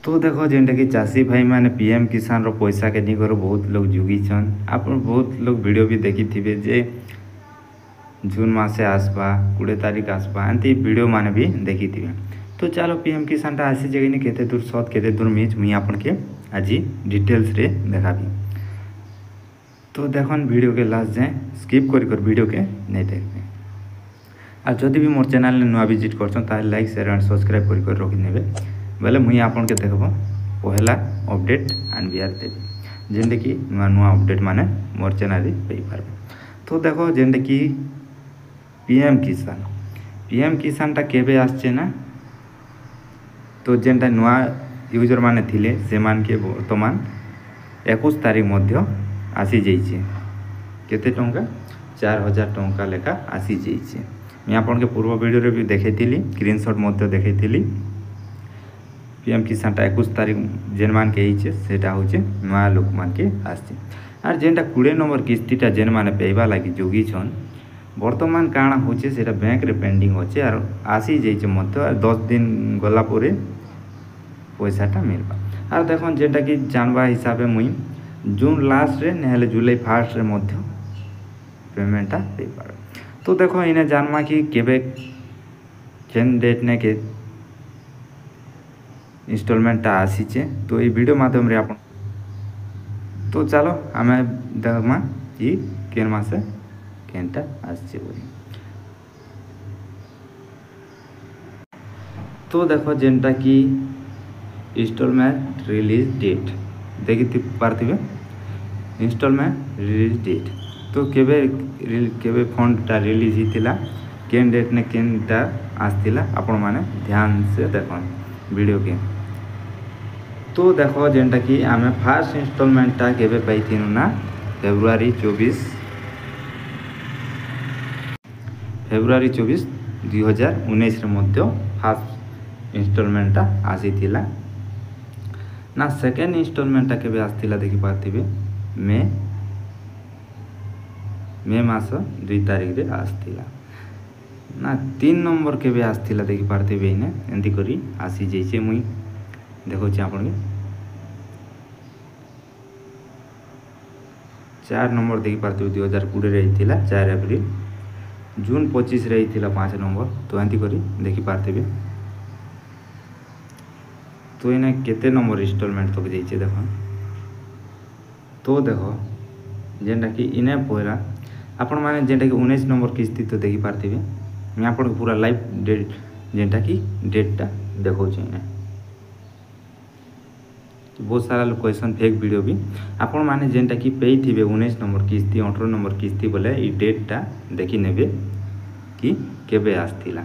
तो देखो जेनटा कि चाषी भाई मैंने पीएम किसान रो पैसा के निकर बहुत लोग जुगिछन। आप बहुत लोग वीडियो भी देखी थे जे जून मासे आसबा 20 तारीख आसबा एमती वीडियो माने भी देखी थी। तो चलो पीएम किसान टा आसी जगह केते दूर सत केते दूर मिज मुई आपन के आज डिटेल्स रे देखाबी। तो देखन वीडियो के लास्ट जाए स्किप कर वीडियो के नहीं देखते। आ जदि भी मोर चैनल ने नुआ विजिट करछन ताले लाइक शेयर एंड सब्सक्राइब कर रखि नेबे बेले मुई आपन के देखब पहला अपडेट एंड बिहार देबी जेंटे कि नुआ अपडेट माने मोर चैनल रे पेई पारबे। तो देखो जेंटे कि पीएम किसान टा केबे आछे ना तो जेंटा नुआ यूजर माने थिले से मान के वर्तमान 21 तारीख मध्य आसी जाइए केते टंका 4000 टंका लेखा आसी जाइए। मैं आपन के पूर्व वीडियो रे भी देखैतिली स्क्रीनशॉट मध्य देखैतिली पीएम किसान टा 21 तारीख जेन मान के हिचे सेटा होचे नुआ लोक मान के आछे। आर जेनटा 20 नंबर किस्तीटा जेन माने पेइबा लागी जोगी छन वर्तमान काଣା होचे सेटा बैंक रे पेंडिंग होचे आर आसी जाइए मध्य 10 दिन गला परे पैसाटा मिलबा। आर देखन जेटा कि जानवा हिसाबे मुई जून लास्ट रे नहले जुलाई फर्स्ट रे मध्य पेमेंटा पे पार। तो देखो इने जानवा कि केबे केन डेट ने के इंस्टॉलमेंट आसीचे तो ये वीडियो माध्यम रे आपण तो चलो आमे देखमा कि केन मासे केनटा आसीचे बोली। तो देखो जेनटा कि इंस्टॉलमेंट रिलीज डेट देखि पारथिबे इंस्टॉलमेंट रिलीज डेट तो केबे फंडटा रिलीज हितिला केन डेट ने केनटा आस्तिला आपण माने ध्यान से देखन वीडियो के। तो देखो जेनटा कि आमे फर्स्ट इंस्टॉलमेंटटा केबे पाइथिनु ना फेब्रुआरी 24 2019 रे मध्य फर्स्ट इंस्टॉलमेंटटा आसीथिला ना सेकेंड इंस्टॉलमेंटटा केबे आस्तिला देखि पाथिबे मे मास 2 तारीख रे आस्तिला ना 3 नंबर केबे आस्तिला देखि पारथिबे इने एंती करी आसी जाइए मुई देखो आपण के 4 नंबर देखि पारथिबे 2020 रे हितिला 4 अप्रैल जून 25 रे हितिला 5 नंबर तो एंती करी देखि पारथिबे। तो इने केते नंबर इंस्टॉलमेंट तक जाइए देखो। तो देखो जेनटा कि इने पहला आपण माने जेनटा कि 19 नंबर किस्ती तो देखि पारथिबे मैं आपण पूरा लाइव डेट जेनटा कि डेटटा देखौ छै इने बहुत सारा लोग क्वेश्चन फेक वीडियो भी आपण माने जेनटा कि पेई थिबे 19 नंबर किस्ती 18 नंबर किस्ती बोले ई डेटटा देखि नेबे कि केबे आस्थिला।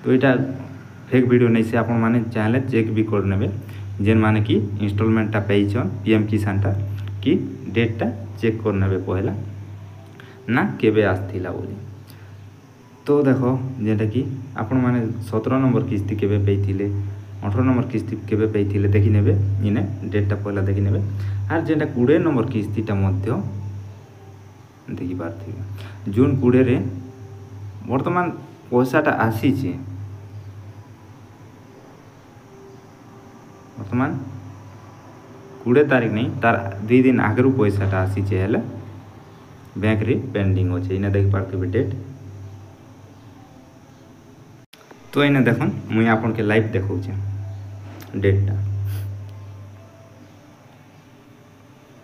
तो इटा फेक वीडियो नहीं से आपण माने चाहे चेक भी कर नेबे जेन माने कि इंस्टॉलमेंटटा पेइछन पीएम किसानटा कि डेटटा चेक कर नेबे पहला ना केबे आस्थिला बोली। तो देखो जेटा कि आपण माने 17 नंबर किस्ती केबे पेइथिले 18 नंबर किस्ती केबे पेइथिले देखि नेबे इने डेटटा पहला देखि नेबे। आर जेटा 20 नंबर किस्तीटा मध्य देखि पारथिबे जून 20 रे वर्तमान पैसाटा आसीचे वर्तमान 20 तारीख नहीं तार 2 दिन आगरू पैसाटा आसीचे हेले बैंक रे पेंडिंग होचे इने देख पारथिबे डेट। तो इने देखन मुई आपन के लाइव देखौ छै डेटटा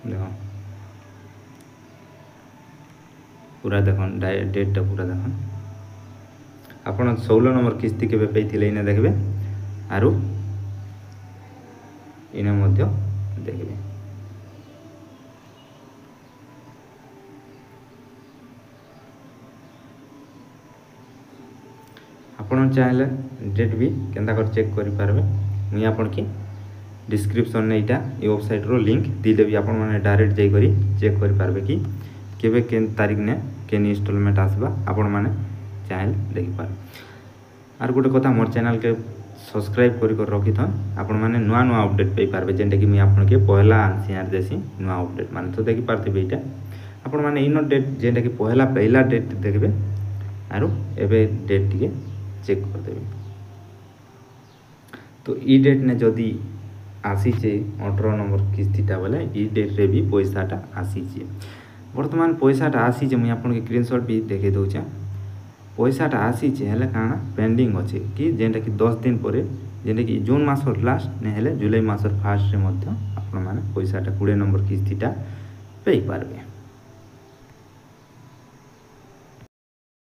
देखो पूरा देखन डेटटा पूरा देखन आपन 16 नंबर किस्ती केबे पेइथिले इने देखबे आरु इने मध्य देखबे। आपण चाहे डेट भी केंता कर चेक करि पारबे मुई आपन की डिस्क्रिप्शन ने इटा ए वेबसाइट रो लिंक दी देबी आपण माने डायरेक्ट जाई करी चेक करि पारबे कि केबे केन तारीख ने केन इंस्टॉलमेंट आसबा आपण माने चाहे देखि पार। आर गोटे कथा मोर चैनल के सब्सक्राइब कर रखी था आपण माने नुआ अपडेट पे पारबे जेंटा कि मैं आपन के पहला आंसियार देसी नुआ अपडेट माने तो देखि पारथिबे इटा आपण माने इनो डेट जेंटा कि पहला डेट देखबे आरो एबे डेट टिके चेक कर देबे। तो इ डेट ने जदि आसीचे 18 नंबर किस्तीटा बोले इ डेट रे भी पैसाटा आसीचे। वर्तमान पैसाटा आसीचे मुझे आपन के स्क्रीनशॉट भी देखे दूचे। पैसाटा आसीचे हेले काना पेंडिंग अच्छे कि जेनटा कि 10 दिन पर जेनटा कि जून मासर लास्ट ने हेले जुलाई मासर फास्ट रे मध्य आपन माने पैसाटा 20 नंबर किस्तीटा पे पारबे।